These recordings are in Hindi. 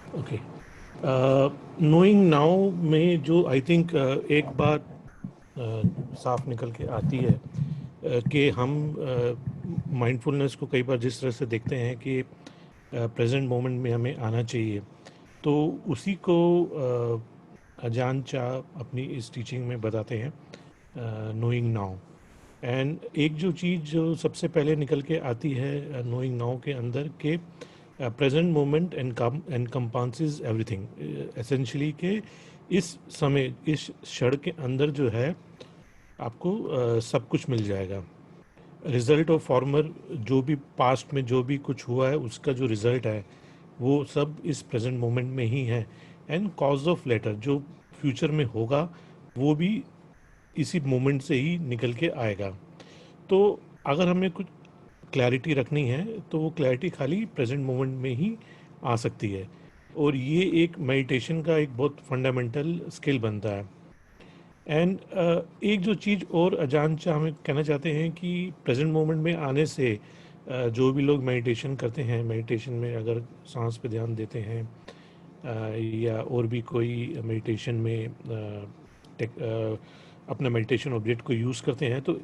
ओके, नोइंग नाउ में जो आई थिंक एक बात साफ निकल के आती है कि हम माइंडफुलनेस को कई बार जिस तरह से देखते हैं कि प्रेजेंट मोमेंट में हमें आना चाहिए, तो उसी को अजान चाह अपनी इस टीचिंग में बताते हैं, नोइंग नाउ। एंड एक जो चीज़ जो सबसे पहले निकल के आती है नोइंग नाउ के अंदर के प्रेजेंट मोमेंट एनकम्पांसेस एवरीथिंग, एसेंशली के इस समय इस क्षण के अंदर जो है आपको सब कुछ मिल जाएगा। रिजल्ट ऑफ फॉर्मर, जो भी पास्ट में जो भी कुछ हुआ है उसका जो रिजल्ट है वो सब इस प्रेजेंट मोमेंट में ही है। एंड कॉज ऑफ लेटर, जो फ्यूचर में होगा वो भी इसी मोमेंट से ही निकल के आएगा। तो अगर हमें कुछ क्लैरिटी रखनी है तो वो क्लैरिटी खाली प्रेजेंट मोमेंट में ही आ सकती है, और ये एक मेडिटेशन का एक बहुत फंडामेंटल स्किल बनता है। एंड एक जो चीज़ और अजान चाह हमें कहना चाहते हैं कि प्रेजेंट मोमेंट में आने से जो भी लोग मेडिटेशन करते हैं, मेडिटेशन में अगर सांस पे ध्यान देते हैं या और भी कोई मेडिटेशन में अपना मेडिटेशन ऑब्जेक्ट को यूज़ करते हैं, तो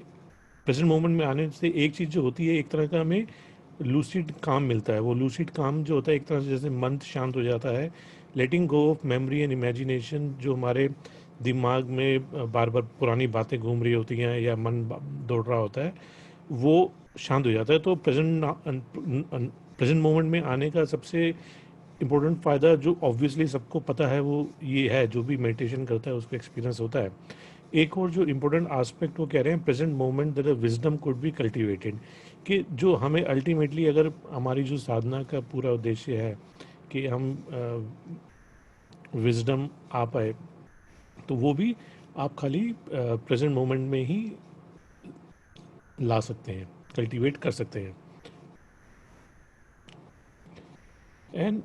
प्रेजेंट मोमेंट में आने से एक चीज़ जो होती है, एक तरह का हमें लूसिड काम मिलता है। वो लूसिड काम जो होता है एक तरह से जैसे मन शांत हो जाता है, लेटिंग गो ऑफ मेमोरी एंड इमेजिनेशन, जो हमारे दिमाग में बार बार पुरानी बातें घूम रही होती हैं या मन दौड़ रहा होता है, वो शांत हो जाता है। तो प्रेजेंट मोमेंट में आने का सबसे इम्पोर्टेंट फ़ायदा जो ऑब्वियसली सबको पता है वो ये है, जो भी मेडिटेशन करता है उसको एक्सपीरियंस होता है। एक और जो इम्पोर्टेंट आस्पेक्ट वो कह रहे हैं, present moment that wisdom could be cultivated, कि जो हमें अल्टीमेटली अगर हमारी जो साधना का पूरा उद्देश्य है कि हम विजडम आ पाए, तो वो भी आप खाली प्रेजेंट मोमेंट में ही ला सकते हैं, कल्टीवेट कर सकते हैं। एंड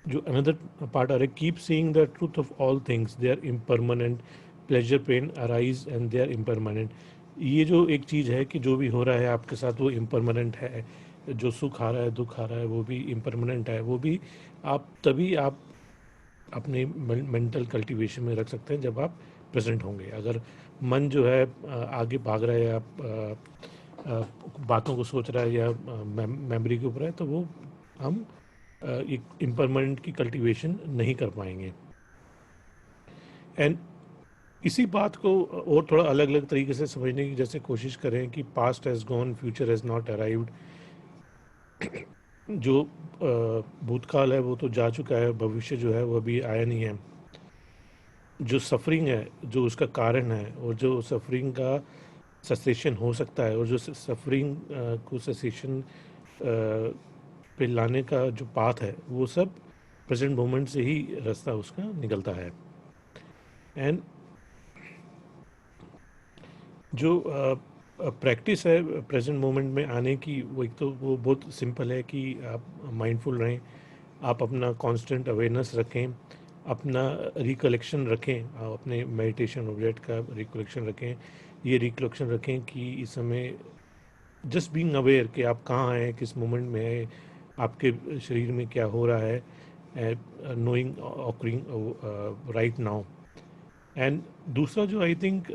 जो अनदर पार्ट आ रहा है, keep seeing the truth of all things, they are impermanent, pleasure pain arise and they are impermanent. ये जो एक चीज़ है कि जो भी हो रहा है आपके साथ वो इम्परमानेंट है, जो सुख आ रहा है दुख आ रहा है वो भी इम्परमानेंट है, वो भी आप तभी आप अपने मेंटल कल्टीवेशन में रख सकते हैं जब आप प्रेजेंट होंगे। अगर मन जो है आगे भाग रहा है या बातों को सोच रहा है या मेमोरी के ऊपर है, तो वो हम एक इम्परमानेंट की कल्टीवेशन नहीं कर पाएंगे। एंड इसी बात को और थोड़ा अलग अलग तरीके से समझने की जैसे कोशिश करें कि past has gone, future has not arrived. जो भूतकाल है वो तो जा चुका है, भविष्य जो है वो अभी आया नहीं है। जो सफरिंग है, जो उसका कारण है, और जो सफरिंग का सेसेशन हो सकता है, और जो सफरिंग को सेसेशन पे लाने का जो पाथ है, वो सब प्रेजेंट मोमेंट से ही रास्ता उसका निकलता है। एंड जो प्रैक्टिस है प्रेजेंट मोमेंट में आने की, वो एक तो वो बहुत सिंपल है कि आप माइंडफुल रहें, आप अपना कांस्टेंट अवेयरनेस रखें, अपना रिकलेक्शन रखें, आप अपने मेडिटेशन ऑब्जेक्ट का रिकलेक्शन रखें। ये रिकलेक्शन रखें कि इस समय जस्ट बीइंग अवेयर कि आप कहाँ हैं, किस मोमेंट में हैं, आपके शरीर में क्या हो रहा है, knowing occurring right now. And दूसरा जो आई थिंक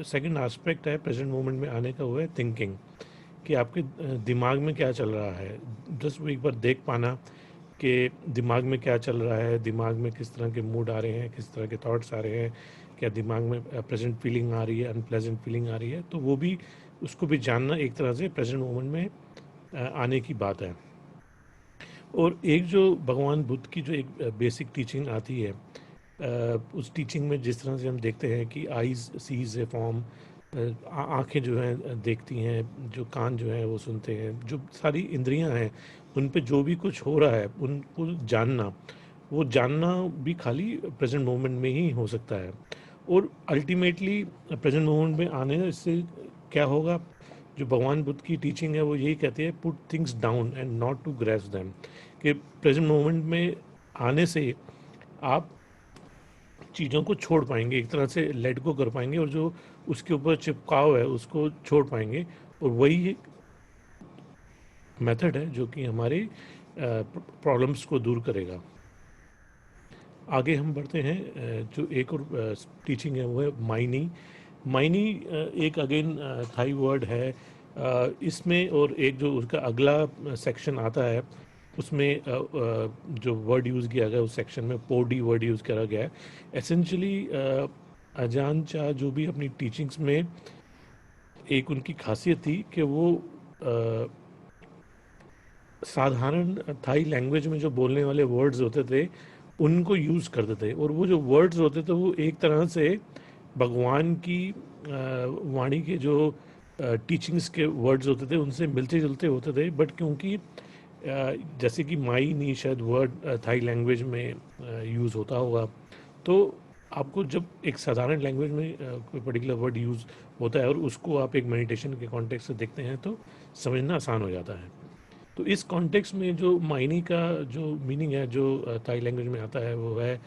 सेकंड एस्पेक्ट है प्रेजेंट मोमेंट में आने का, वो है थिंकिंग, कि आपके दिमाग में क्या चल रहा है। जस्ट वो एक बार देख पाना कि दिमाग में क्या चल रहा है, दिमाग में किस तरह के मूड आ रहे हैं, किस तरह के थॉट्स आ रहे हैं, क्या दिमाग में प्रेजेंट फीलिंग आ रही है, अनप्लेजेंट फीलिंग आ रही है, तो वो भी उसको भी जानना एक तरह से प्रेजेंट मोमेंट में आने की बात है। और एक जो भगवान बुद्ध की जो एक बेसिक टीचिंग आती है, उस टीचिंग में जिस तरह से हम देखते हैं कि आईज सीज ए फॉर्म, आँखें जो हैं देखती हैं, जो कान जो है वो सुनते हैं, जो सारी इंद्रियां हैं उन पे जो भी कुछ हो रहा है उनको जानना, वो जानना भी खाली प्रेजेंट मोमेंट में ही हो सकता है। और अल्टीमेटली प्रेजेंट मोमेंट में आने से क्या होगा, जो भगवान बुद्ध की टीचिंग है वो यही कहती है, put things down and not to grasp them, कि प्रेजेंट मोमेंट में आने से आप चीज़ों को छोड़ पाएंगे, एक तरह से लेट गो कर पाएंगे, और जो उसके ऊपर चिपकाव है उसको छोड़ पाएंगे। और वही मेथड है जो कि हमारे प्रॉब्लम्स को दूर करेगा। आगे हम बढ़ते हैं। जो एक और टीचिंग है वो है माइनी। माइनी एक अगेन थाई वर्ड है। इसमें और एक जो उसका अगला सेक्शन आता है उसमें जो वर्ड यूज़ किया गया उस सेक्शन में पोडी वर्ड यूज़ करा गया है। एसेंशली अजान चाह जो भी अपनी टीचिंग्स में एक उनकी खासियत थी कि वो साधारण थाई लैंग्वेज में जो बोलने वाले वर्ड्स होते थे उनको यूज़ करते थे, और वो जो वर्ड्स होते थे वो एक तरह से भगवान की वाणी के जो टीचिंग्स के वर्ड्स होते थे उनसे मिलते जुलते होते थे। बट क्योंकि जैसे कि माई नी शायद वर्ड थाई लैंग्वेज में यूज़ होता होगा, तो आपको जब एक साधारण लैंग्वेज में कोई पर्टिकुलर वर्ड यूज़ होता है और उसको आप एक मेडिटेशन के कॉन्टेक्स्ट से देखते हैं तो समझना आसान हो जाता है। तो इस कॉन्टेक्स्ट में जो मायने का जो मीनिंग है जो थाई लैंग्वेज में आता है वो है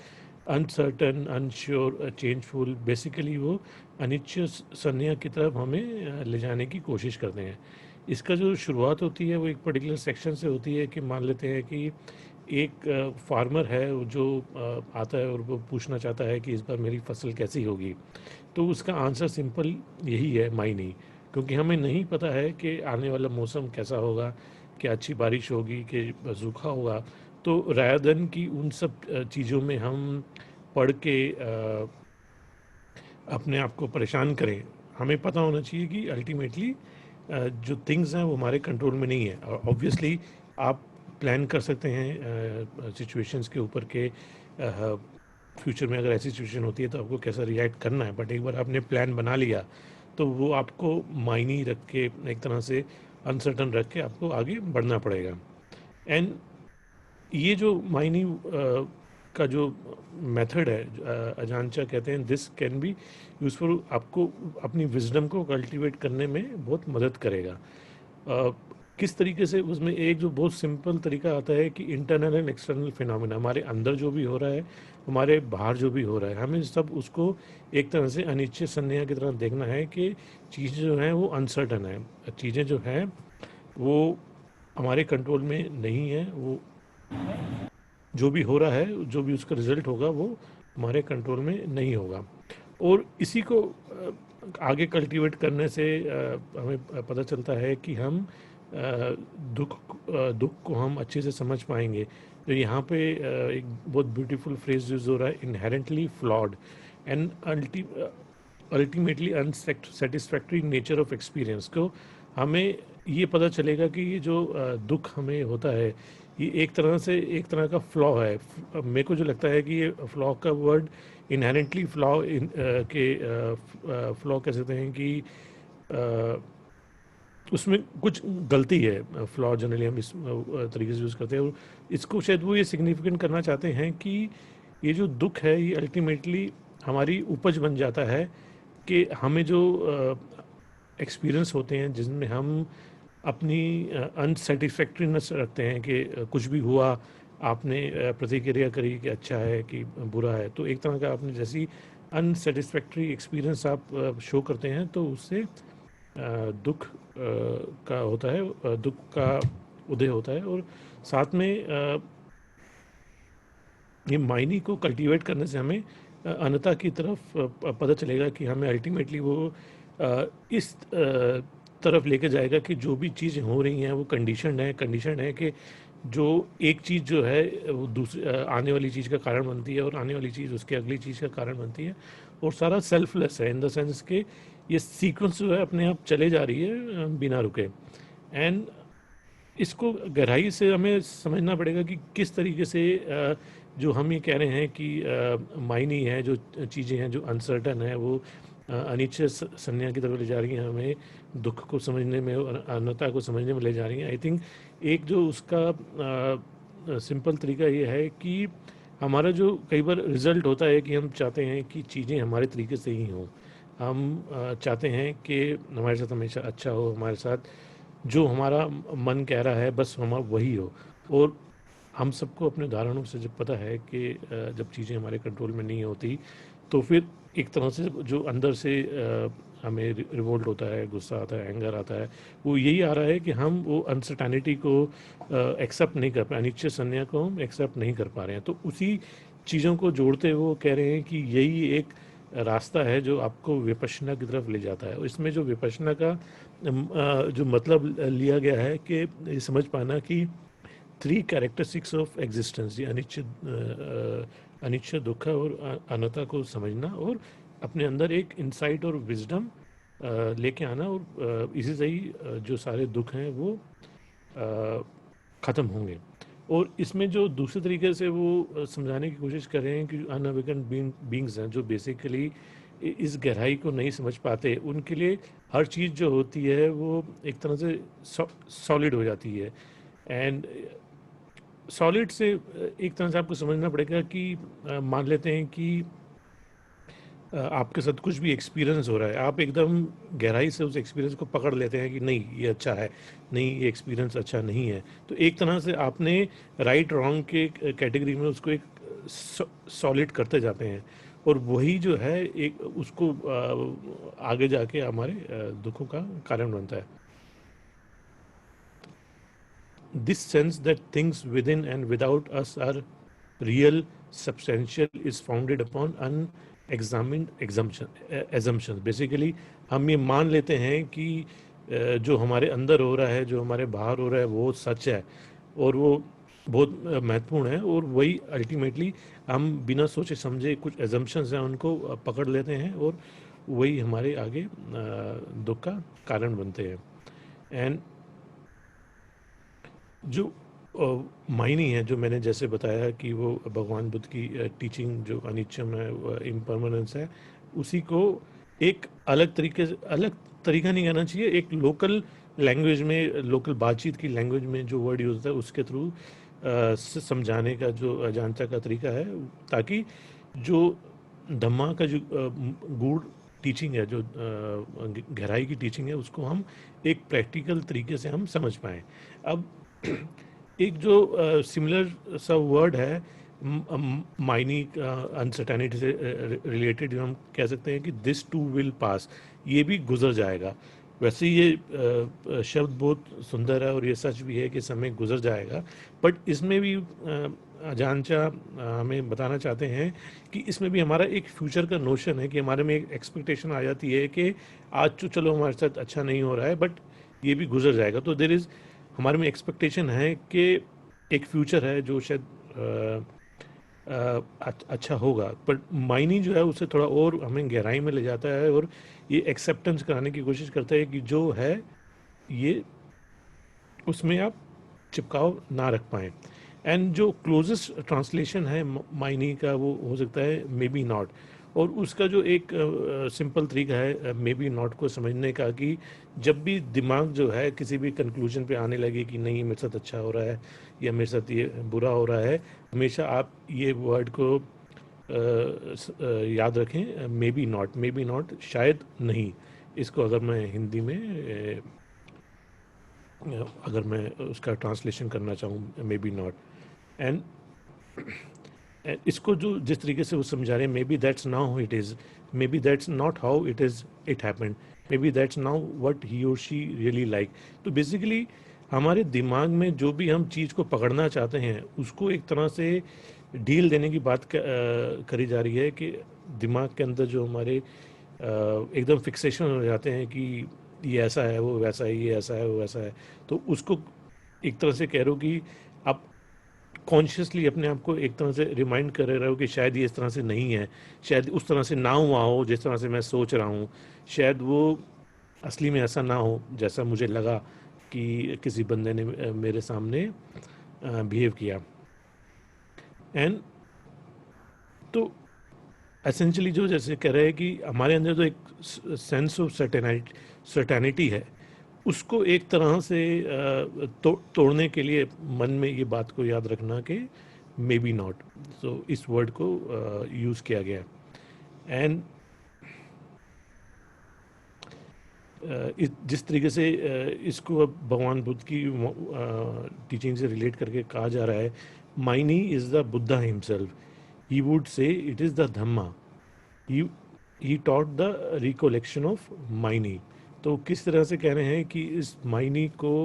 अनसर्टन, अनश्योर, चेंजफुल। बेसिकली वो अनिश्चित संज्ञा की तरफ हमें ले जाने की कोशिश करते हैं। इसका जो शुरुआत होती है वो एक पर्टिकुलर सेक्शन से होती है कि मान लेते हैं कि एक फार्मर है वो जो आता है और वो पूछना चाहता है कि इस बार मेरी फसल कैसी होगी। तो उसका आंसर सिंपल यही है, माई नहीं। क्योंकि हमें नहीं पता है कि आने वाला मौसम कैसा होगा, कि अच्छी बारिश होगी कि सूखा होगा। तो रायदन की उन सब चीज़ों में हम पढ़ के अपने आप को परेशान करें। हमें पता होना चाहिए कि अल्टीमेटली जो थिंग्स हैं वो हमारे कंट्रोल में नहीं है। ऑब्वियसली आप प्लान कर सकते हैं सिचुएशंस के ऊपर के फ्यूचर में अगर ऐसी सिचुएशन होती है तो आपको कैसा रिएक्ट करना है। बट एक बार आपने प्लान बना लिया तो वो आपको मायने रख के एक तरह से अनसर्टन रख के आपको आगे बढ़ना पड़ेगा। एंड ये जो मायने का जो मेथड है अजानचा कहते हैं दिस कैन बी यूज़फुल, आपको अपनी विजडम को कल्टीवेट करने में बहुत मदद करेगा। किस तरीके से, उसमें एक जो बहुत सिंपल तरीका आता है कि इंटरनल एंड एक्सटर्नल फिनोमेना, हमारे अंदर जो भी हो रहा है, हमारे बाहर जो भी हो रहा है, हमें सब उसको एक तरह से अनिश्चित संज्ञा की तरह देखना है कि चीज़ें जो हैं वो अनसर्टन है, चीज़ें जो हैं वो हमारे कंट्रोल में नहीं है। वो जो भी हो रहा है, जो भी उसका रिजल्ट होगा वो हमारे कंट्रोल में नहीं होगा। और इसी को आगे कल्टीवेट करने से हमें पता चलता है कि हम दुख को हम अच्छे से समझ पाएंगे। तो यहाँ पे एक बहुत ब्यूटीफुल फ्रेज यूज हो रहा है, inherently flawed and ultimately unsatisfactory nature of experience को हमें ये पता चलेगा कि ये जो दुख हमें होता है ये एक तरह से एक तरह का फ्लॉ है। मेरे को जो लगता है कि ये फ्लॉ का वर्ड इनहेरेंटली फ्लॉ के फ्लॉ कह सकते हैं कि उसमें कुछ गलती है। फ्लॉ जनरली हम इस तरीके से यूज़ करते हैं, और इसको शायद वो ये सिग्निफिकेंट करना चाहते हैं कि ये जो दुख है ये अल्टीमेटली हमारी उपज बन जाता है कि हमें जो एक्सपीरियंस होते हैं जिनमें हम अपनी अनसेटिस्फैक्ट्रीनेस रखते हैं कि कुछ भी हुआ, आपने प्रतिक्रिया करी कि अच्छा है कि बुरा है, तो एक तरह का आपने जैसी अनसेटिस्फैक्ट्री एक्सपीरियंस आप शो करते हैं तो उससे दुख का होता है, दुख का उदय होता है। और साथ में ये मायने को कल्टीवेट करने से हमें अनता की तरफ पता चलेगा कि हमें अल्टीमेटली वो इस तरफ लेके जाएगा कि जो भी चीज़ें हो रही हैं वो कंडीशन है कि जो एक चीज़ जो है वो दूसरी आने वाली चीज़ का कारण बनती है, और आने वाली चीज़ उसके अगली चीज़ का कारण बनती है। और सारा सेल्फलेस है इन द सेंस के ये सीक्वेंस जो है अपने आप चले जा रही है बिना रुके। एंड इसको गहराई से हमें समझना पड़ेगा कि किस तरीके से जो हम ये कह रहे हैं कि मायने है, जो चीज़ें हैं जो अनसर्टन है, वो अनिश्चित संज्ञा की तरफ ले जा रही हैं, हमें दुख को समझने में और अनता को समझने में ले जा रही हैं। आई थिंक एक जो उसका सिंपल तरीका ये है कि हमारा जो कई बार रिज़ल्ट होता है कि हम चाहते हैं कि चीज़ें हमारे तरीके से ही हों। हम चाहते हैं कि हमारे साथ हमेशा अच्छा हो, हमारे साथ जो हमारा मन कह रहा है बस हमारा वही हो। और हम सबको अपने उदाहरणों से जब पता है कि जब चीज़ें हमारे कंट्रोल में नहीं होती तो फिर एक तरह से जो अंदर से हमें रिवोल्ट होता है, गुस्सा आता है, एंगर आता है, वो यही आ रहा है कि हम वो अनसर्टेनिटी को एक्सेप्ट नहीं कर पा, अनिश्चित संज्ञा को हम एक्सेप्ट नहीं कर पा रहे हैं। तो उसी चीज़ों को जोड़ते हुए वो कह रहे हैं कि यही एक रास्ता है जो आपको विपश्यना की तरफ ले जाता है। और इसमें जो विपश्यना का जो मतलब लिया गया है कि ये समझ पाना कि 3 कैरेक्टरिस्टिक्स ऑफ एग्जिस्टेंस, ये अनिश्चित, दुख और अनता को समझना और अपने अंदर एक इंसाइट और विजडम लेके आना, और इसी से ही जो सारे दुख हैं वो ख़त्म होंगे। और इसमें जो दूसरे तरीके से वो समझाने की कोशिश कर रहे हैं कि अनअवेकन बींग्स हैं जो बेसिकली इस गहराई को नहीं समझ पाते, उनके लिए हर चीज़ जो होती है वो एक तरह से सॉलिड हो जाती है। एंड सॉलिड से एक तरह से आपको समझना पड़ेगा कि मान लेते हैं कि आपके साथ कुछ भी एक्सपीरियंस हो रहा है, आप एकदम गहराई से उस एक्सपीरियंस को पकड़ लेते हैं कि नहीं ये अच्छा है, नहीं ये एक्सपीरियंस अच्छा नहीं है। तो एक तरह से आपने राइट रॉन्ग के कैटेगरी में उसको एक सॉलिड करते जाते हैं, और वही जो है एक उसको आगे जाके हमारे दुखों का कारण बनता है। This sense that things within and without us are real, substantial, is founded upon unexamined assumptions. Basically, हम ये मान लेते हैं कि जो हमारे अंदर हो रहा है, जो हमारे बाहर हो रहा है, वो सच है और वो बहुत महत्वपूर्ण है, और वही अल्टीमेटली हम बिना सोचे समझे कुछ एजम्पशंस हैं उनको पकड़ लेते हैं, और वही हमारे आगे दुख का कारण बनते हैं। एंड जो मायनी है, जो मैंने जैसे बताया कि वो भगवान बुद्ध की टीचिंग जो अनिच्छम है, इम्परमानेंस है, उसी को एक अलग तरीके से, अलग तरीका नहीं कहना चाहिए, एक लोकल लैंग्वेज में, लोकल बातचीत की लैंग्वेज में जो वर्ड यूज होता है उसके थ्रू समझाने का जो अजानता का तरीका है, ताकि जो धम्मा का जो गूढ़ टीचिंग है, जो गहराई की टीचिंग है, उसको हम एक प्रैक्टिकल तरीके से हम समझ पाएँ। अब एक जो सिमिलर सा वर्ड है माइनी अनसर्टेनिटी से रिलेटेड, हम कह सकते हैं कि दिस टू विल पास, ये भी गुजर जाएगा। वैसे ये शब्द बहुत सुंदर है और ये सच भी है कि समय गुजर जाएगा, बट इसमें भी अजानचा हमें बताना चाहते हैं कि इसमें भी हमारा एक फ्यूचर का नोशन है, कि हमारे में एक एक्सपेक्टेशन आ जाती है कि आज तो चलो हमारे साथ अच्छा नहीं हो रहा है, बट ये भी गुजर जाएगा। तो देर इज़, हमारे में एक्सपेक्टेशन है कि एक फ्यूचर है जो शायद अच्छा होगा, पर मायनी जो है उससे थोड़ा और हमें गहराई में ले जाता है, और ये एक्सेप्टेंस कराने की कोशिश करता है कि जो है ये, उसमें आप चिपकाव ना रख पाएँ। एंड जो क्लोजेस्ट ट्रांसलेशन है मायनी का, वो हो सकता है मे बी नॉट, और उसका जो एक सिंपल तरीका है मे बी नॉट को समझने का, कि जब भी दिमाग जो है किसी भी कंक्लूजन पे आने लगे कि नहीं मेरे साथ अच्छा हो रहा है या मेरे साथ ये बुरा हो रहा है, हमेशा आप ये वर्ड को याद रखें, मे बी नॉट शायद नहीं। इसको अगर मैं हिंदी में अगर मैं उसका ट्रांसलेशन करना चाहूँ, मे बी नॉट, एंड इसको जो जिस तरीके से वो समझा रहे हैं, may be that's now it is, may be that's not how it is it happened, may be that's now what he और शी रियली लाइक। तो बेसिकली हमारे दिमाग में जो भी हम चीज़ को पकड़ना चाहते हैं, उसको एक तरह से ढील देने की बात करी जा रही है, कि दिमाग के अंदर जो हमारे एकदम फिक्सेशन हो जाते हैं कि ये ऐसा है, वो वैसा है, ये ऐसा है, वो वैसा है, तो उसको एक तरह से कह रहे हो कि आप कॉन्शियसली अपने आप को एक तरह से रिमाइंड कर रहे हो कि शायद ये इस तरह से नहीं है, शायद उस तरह से ना हुआ हो जिस तरह से मैं सोच रहा हूँ, शायद वो असली में ऐसा ना हो जैसा मुझे लगा कि किसी बंदे ने मेरे सामने बिहेव किया। एंड तो एसेंशियली जो जैसे कह रहे हैं कि हमारे अंदर जो एक सेंस ऑफ सर्टेनिटी है, उसको एक तरह से तोड़ने के लिए मन में ये बात को याद रखना कि मे बी नॉट, सो इस वर्ड को यूज़ किया गया। एंड जिस तरीके से इसको अब भगवान बुद्ध की टीचिंग से रिलेट करके कहा जा रहा है, माइनी is the Buddha himself, he would say it is the Dhamma, he he taught the recollection of माइनी। तो किस तरह से कह रहे हैं कि इस माइनी को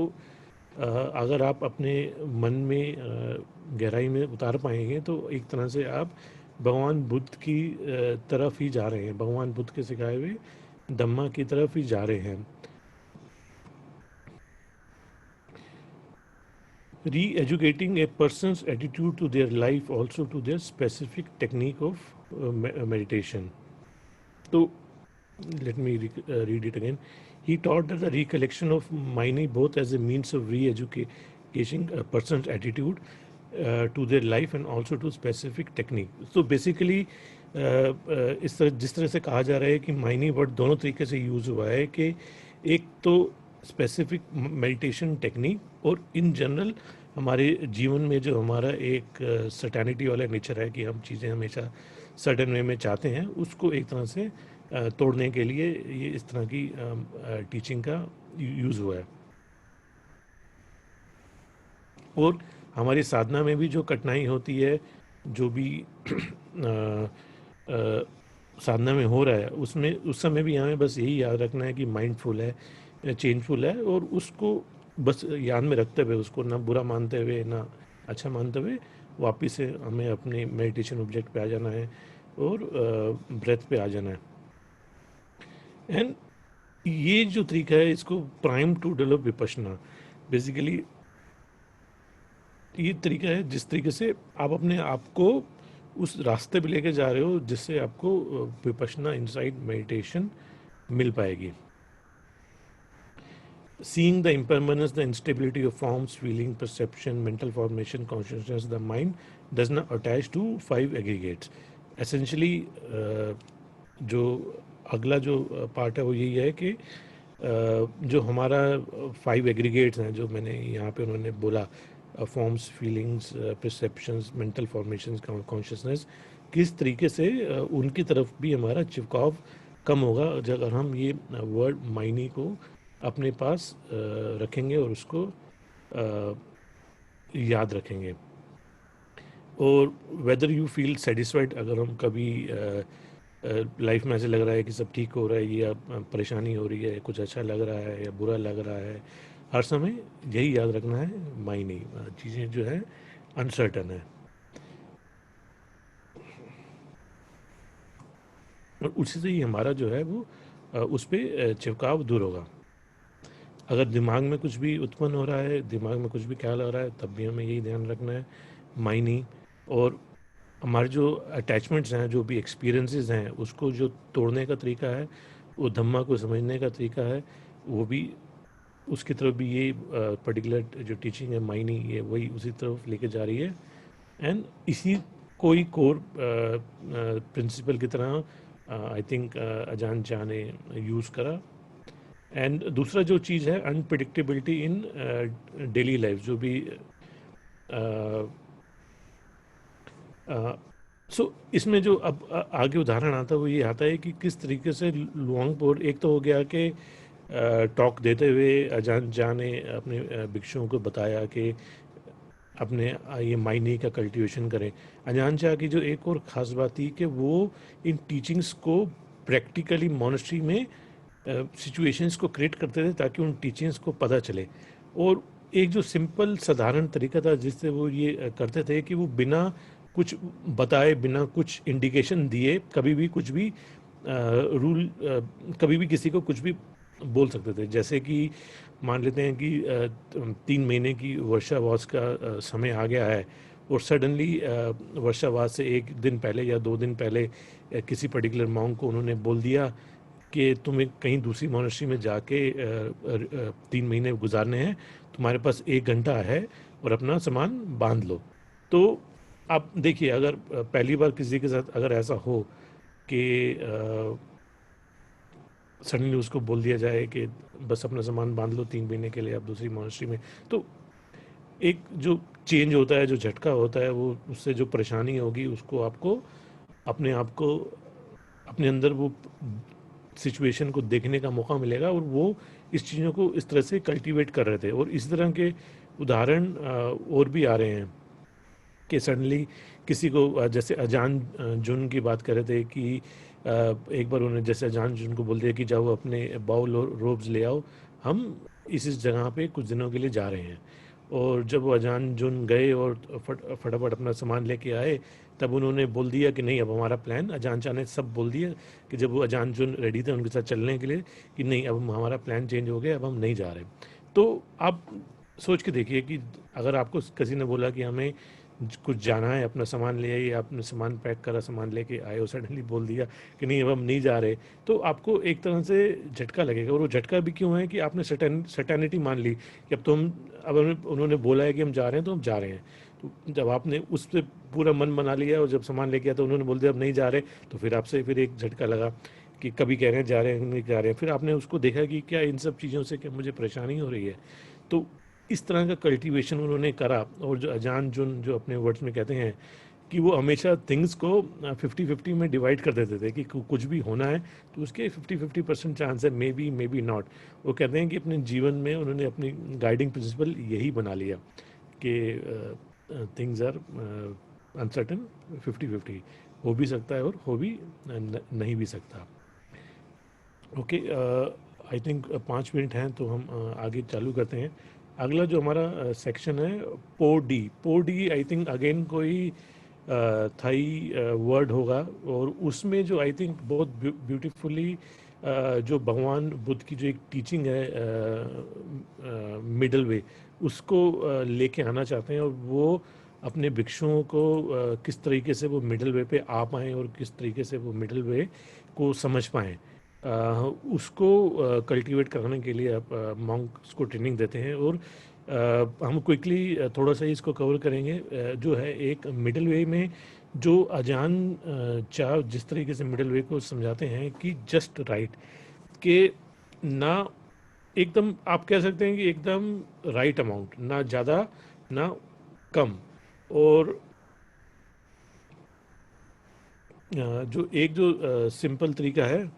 अगर आप अपने मन में गहराई में उतार पाएंगे तो एक तरह से आप भगवान बुद्ध की तरफ ही जा रहे हैं, भगवान बुद्ध के सिखाए हुए धम्मा की तरफ ही जा रहे हैं। Re-educating a person's attitude to their life, also to their specific technique of meditation. So let me read it again. He taught that the recollection of Maini both as a means of re-educating a person's attitude to their life and also to specific technique. So basically इस तरह जिस तरह से कहा जा रहा है कि माइनी वर्ड दोनों तरीके से यूज़ हुआ है कि एक तो स्पेसिफिक मेडिटेशन टेक्निक और इन जनरल हमारे जीवन में जो हमारा एक सर्टेनिटी वाला नेचर है कि हम चीज़ें हमेशा सर्टेन वे में चाहते हैं, उसको एक तरह से तोड़ने के लिए ये इस तरह की टीचिंग का यूज़ हुआ है। और हमारी साधना में भी जो कठिनाई होती है, जो भी साधना में हो रहा है, उसमें उस समय भी हमें बस यही याद रखना है कि माइंडफुल है, चेंजफुल है, और उसको बस याद में रखते हुए, उसको ना बुरा मानते हुए ना अच्छा मानते हुए वापस से हमें अपने मेडिटेशन ऑब्जेक्ट पे आ जाना है और ब्रेथ पे आ जाना है। एंड ये जो तरीका है, इसको prime to develop Vipassana, basically ये तरीका है जिस तरीके से आप अपने आप को उस रास्ते पे लेके जा रहे हो जिससे आपको विपश्यना इनसाइड मेडिटेशन मिल पाएगी। Seeing the impermanence, the instability of forms, feeling, perception, mental formation, consciousness, the mind does not attach to 5 aggregates. Essentially, जो अगला जो पार्ट है वो यही है कि जो हमारा 5 एग्रीगेट्स हैं, जो मैंने यहाँ पे उन्होंने बोला, forms, feelings, perceptions, mental formations, consciousness, किस तरीके से उनकी तरफ भी हमारा चिपकाव कम होगा अगर हम ये वर्ड माइनी को अपने पास रखेंगे और उसको याद रखेंगे। और वेदर यू फील सेटिस्फाइड, अगर हम कभी लाइफ में ऐसे लग रहा है कि सब ठीक हो रहा है या परेशानी हो रही है, कुछ अच्छा लग रहा है या बुरा लग रहा है, हर समय यही याद रखना है, मायने चीज़ें जो है अनसर्टन है, और उसी से ही हमारा जो है वो उस पर चिपकाव दूर होगा। अगर दिमाग में कुछ भी उत्पन्न हो रहा है, दिमाग में कुछ भी ख्याल आ रहा है, तब भी हमें यही ध्यान रखना है, मायने। और हमारे जो अटैचमेंट्स हैं, जो भी एक्सपीरियंसेस हैं, उसको जो तोड़ने का तरीका है, वो धम्मा को समझने का तरीका है, वो भी उसकी तरफ भी ये पर्टिकुलर जो टीचिंग है माइनी, ये वही उसी तरफ लेके जा रही है। एंड इसी कोई कोर प्रिंसिपल की तरह आई थिंक अजान चा ने यूज़ करा। एंड दूसरा जो चीज़ है, अनप्रिडिक्टेबिलिटी इन डेली लाइफ, जो भी सो इसमें जो अब आगे उदाहरण आता है वो ये आता है कि किस तरीके से लुआंगपोर, एक तो हो गया कि टॉक देते हुए अजान जा ने अपने भिक्षुओं को बताया कि अपने ये मायने का कल्टीवेशन करें। अजान चा की जो एक और ख़ास बात थी कि वो इन टीचिंग्स को प्रैक्टिकली मॉनेस्ट्री में सिचुएशंस को क्रिएट करते थे ताकि उन टीचिंग्स को पता चले। और एक जो सिंपल साधारण तरीका था जिससे वो ये करते थे कि वो बिना कुछ बताए, बिना कुछ इंडिकेशन दिए, कभी भी कुछ भी रूल, कभी भी किसी को कुछ भी बोल सकते थे। जैसे कि मान लेते हैं कि 3 महीने की वर्षावास का समय आ गया है और सडनली वर्षावास से 1 दिन पहले या 2 दिन पहले किसी पर्टिकुलर मॉन्क को उन्होंने बोल दिया कि तुम्हें कहीं दूसरी मॉनेस्ट्री में जाके 3 महीने गुजारने हैं, तुम्हारे पास 1 घंटा है और अपना सामान बांध लो। तो आप देखिए, अगर पहली बार किसी के साथ अगर ऐसा हो कि सडनली उसको बोल दिया जाए कि बस अपना सामान बांध लो, 3 महीने के लिए आप दूसरी मॉनेस्ट्री में, तो एक जो चेंज होता है, जो झटका होता है, वो उससे जो परेशानी होगी उसको आपको अपने आप को अपने अंदर वो सिचुएशन को देखने का मौका मिलेगा, और वो इस चीज़ों को इस तरह से कल्टीवेट कर रहे थे। और इस तरह के उदाहरण और भी आ रहे हैं कि सडनली किसी को, जैसे अजान जुन की बात कर रहे थे कि एक बार उन्होंने जैसे अजान जुन को बोल दिया कि जाओ अपने बाउल और रोब्स ले आओ, हम इस जगह पे कुछ दिनों के लिए जा रहे हैं। और जब वो अजान जुन गए और फटाफट अपना सामान लेके आए, तब उन्होंने बोल दिया कि नहीं, अब हमारा प्लान, अजान चाह ने सब बोल दिया कि जब वो अजान जुन रेडी थे उनके साथ चलने के लिए, कि नहीं, अब हमारा प्लान चेंज हो गया, अब हम नहीं जा रहे। तो आप सोच के देखिए कि अगर आपको किसी ने बोला कि हमें कुछ जाना है, अपना सामान ले आइए, आपने सामान पैक करा, सामान लेके आए और सडनली बोल दिया कि नहीं, अब हम नहीं जा रहे, तो आपको एक तरह से झटका लगेगा। और वो झटका भी क्यों है कि आपने सर्टेनिटी मान ली कि अब तो हम, अब उन्होंने बोला है कि हम जा रहे हैं तो हम जा रहे हैं। तो जब आपने उस पर पूरा मन बना लिया और जब सामान लेके आया तो उन्होंने बोल दिया अब नहीं जा रहे, तो फिर आपसे फिर एक झटका लगा कि कभी कह रहे हैं जा रहे हैं, नहीं जा रहे हैं, फिर आपने उसको देखा कि क्या इन सब चीज़ों से क्या मुझे परेशानी हो रही है। तो इस तरह का कल्टीवेशन उन्होंने करा। और जो अजान जुन जो अपने वर्ड्स में कहते हैं कि वो हमेशा थिंग्स को 50-50 में डिवाइड कर देते थे कि कुछ भी होना है तो उसके 50-50% चांस है, मे बी नॉट। वो कहते हैं कि अपने जीवन में उन्होंने अपनी गाइडिंग प्रिंसिपल यही बना लिया कि थिंग्स आर अनसर्टन, 50-50 हो भी सकता है और हो भी नहीं भी सकता। ओके, आई थिंक 5 मिनट हैं तो हम आगे चालू करते हैं। अगला जो हमारा सेक्शन है, पोडी आई थिंक अगेन कोई थाई वर्ड होगा। और उसमें जो आई थिंक बहुत ब्यूटीफुली जो भगवान बुद्ध की जो एक टीचिंग है, मिडल वे, उसको लेके आना चाहते हैं। और वो अपने भिक्षुओं को किस तरीके से वो मिडल वे पे आ पाएँ और किस तरीके से वो मिडल वे को समझ पाएँ, उसको कल्टीवेट कराने के लिए आप मॉन्क्स को ट्रेनिंग देते हैं। और हम क्विकली थोड़ा सा इसको कवर करेंगे। जो है एक मिडिल वे में जो अजान चाह जिस तरीके से मिडिल वे को समझाते हैं कि जस्ट राइट, के ना एकदम आप कह सकते हैं कि एकदम राइट अमाउंट, ना ज़्यादा ना कम। और जो एक जो सिंपल तरीका है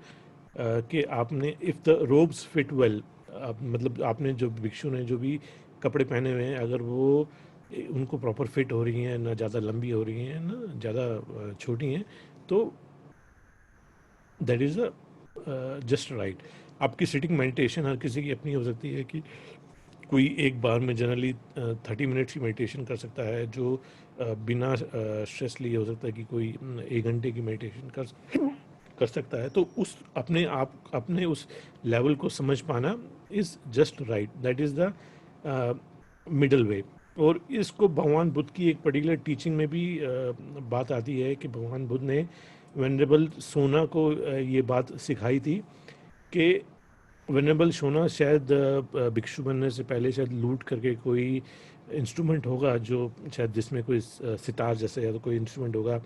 कि आपने if the ropes fit well, आप मतलब आपने जो भिक्षु ने जो भी कपड़े पहने हुए हैं, अगर वो उनको प्रॉपर फिट हो रही हैं, ना ज़्यादा लंबी हो रही हैं ना ज़्यादा छोटी हैं, तो that is a just right. आपकी सिटिंग मेडिटेशन हर किसी की अपनी हो सकती है कि कोई एक बार में जनरली 30 मिनट्स की मेडिटेशन कर सकता है, जो बिना स्ट्रेस लिए हो सकता है कि कोई 1 घंटे की मेडिटेशन कर सकता है। तो उस अपने आप अपने उस लेवल को समझ पाना is just right, that is the middle way. और इसको भगवान बुद्ध की एक पर्टिकुलर टीचिंग में भी बात आती है कि भगवान बुद्ध ने वेनरेबल सोना को ये बात सिखाई थी कि वेनरेबल सोना शायद भिक्षु बनने से पहले शायद लूट करके कोई इंस्ट्रूमेंट होगा, जो शायद जिसमें कोई सितार जैसे या तो कोई इंस्ट्रूमेंट होगा,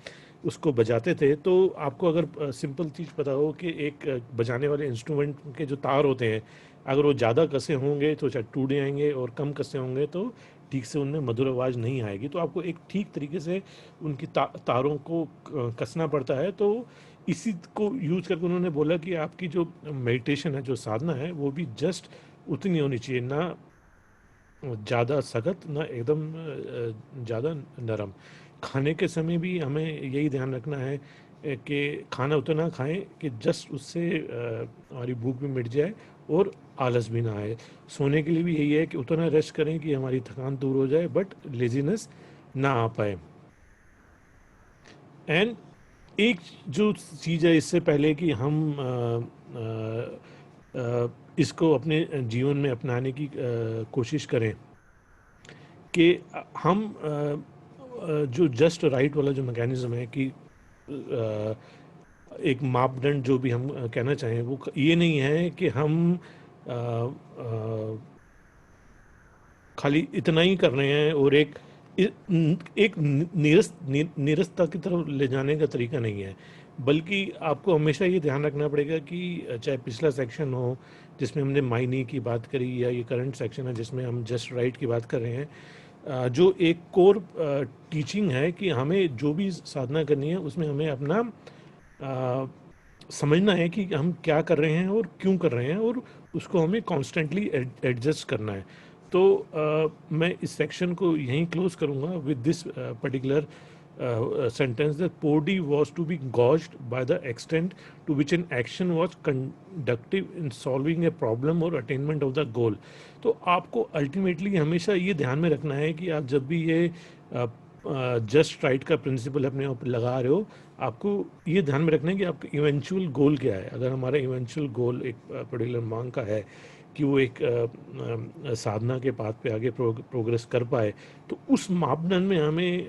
उसको बजाते थे। तो आपको अगर सिंपल चीज़ पता हो कि एक बजाने वाले इंस्ट्रूमेंट के जो तार होते हैं, अगर वो ज़्यादा कसे होंगे तो शायद टूट जाएंगे, और कम कसे होंगे तो ठीक से उनमें मधुर आवाज़ नहीं आएगी। तो आपको एक ठीक तरीके से उनकी तारों को कसना पड़ता है। तो इसी को यूज करके उन्होंने बोला कि आपकी जो मेडिटेशन है, जो साधना है, वो भी जस्ट उतनी होनी चाहिए, ना ज़्यादा सख्त ना एकदम ज़्यादा नरम। खाने के समय भी हमें यही ध्यान रखना है कि खाना उतना खाएं कि जस्ट उससे हमारी भूख भी मिट जाए और आलस भी ना आए। सोने के लिए भी यही है कि उतना रेस्ट करें कि हमारी थकान दूर हो जाए बट लेजीनेस ना आ पाए। एंड एक जो चीज़ है, इससे पहले कि हम इसको अपने जीवन में अपनाने की कोशिश करें, कि हम जो जस्ट राइट वाला जो मैकेनिज्म है कि एक मापदंड जो भी हम कहना चाहें, वो ये नहीं है कि हम खाली इतना ही कर रहे हैं, और एक निरस्ता की तरफ ले जाने का तरीका नहीं है। बल्कि आपको हमेशा ये ध्यान रखना पड़ेगा कि चाहे पिछला सेक्शन हो जिसमें हमने मायने की बात करी, या ये करंट सेक्शन है जिसमें हम जस्ट राइट की बात कर रहे हैं, जो एक कोर टीचिंग है कि हमें जो भी साधना करनी है उसमें हमें अपना समझना है कि हम क्या कर रहे हैं और क्यों कर रहे हैं, और उसको हमें कॉन्स्टेंटली एडजस्ट करना है। तो मैं इस सेक्शन को यहीं क्लोज करूँगा with this particular sentence that Podi was to be gauged by the extent to which an action was conductive in solving a problem or attainment of the goal. तो आपको अल्टीमेटली हमेशा ये ध्यान में रखना है कि आप जब भी ये जस्ट राइट का प्रिंसिपल अपने ऊपर लगा रहे हो, आपको ये ध्यान में रखना है कि आपका इवेंचुअल गोल क्या है. अगर हमारा इवेंचुअल गोल एक पर्टिकुलर मांग का है कि वो एक साधना के पाथ पे आगे प्रोग्रेस कर पाए, तो उस मापदंड में हमें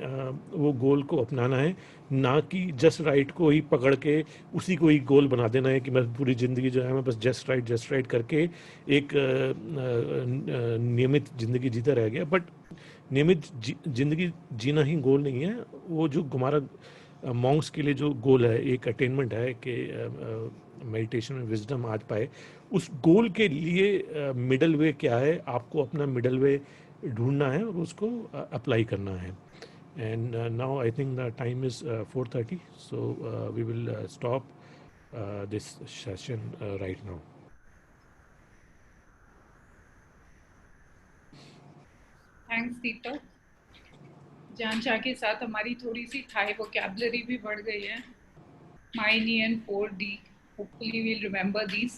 वो गोल को अपनाना है, ना कि जस्ट राइट को ही पकड़ के उसी को ही गोल बना देना है कि मैं पूरी ज़िंदगी जो है मैं बस जस्ट राइट करके एक नियमित ज़िंदगी जीता रह गया. बट नियमित ज़िंदगी जीना ही गोल नहीं है. वो जो हमारा मॉन्क्स के लिए जो गोल है, एक अटेनमेंट है कि मेडिटेशन में विजडम आ पाए, उस गोल के लिए मिडल वे क्या है, आपको अपना मिडल वे ढूंढना है और उसको अप्लाई करना है. And now I think the time is 4:30, so we will stop this session right now. Thanks Deepak. जान चाह के साथ हमारी थोड़ी सी थाई वोकैबुलरी भी बढ़ गई है. माई नी and 4D. Hopefully we'll remember these.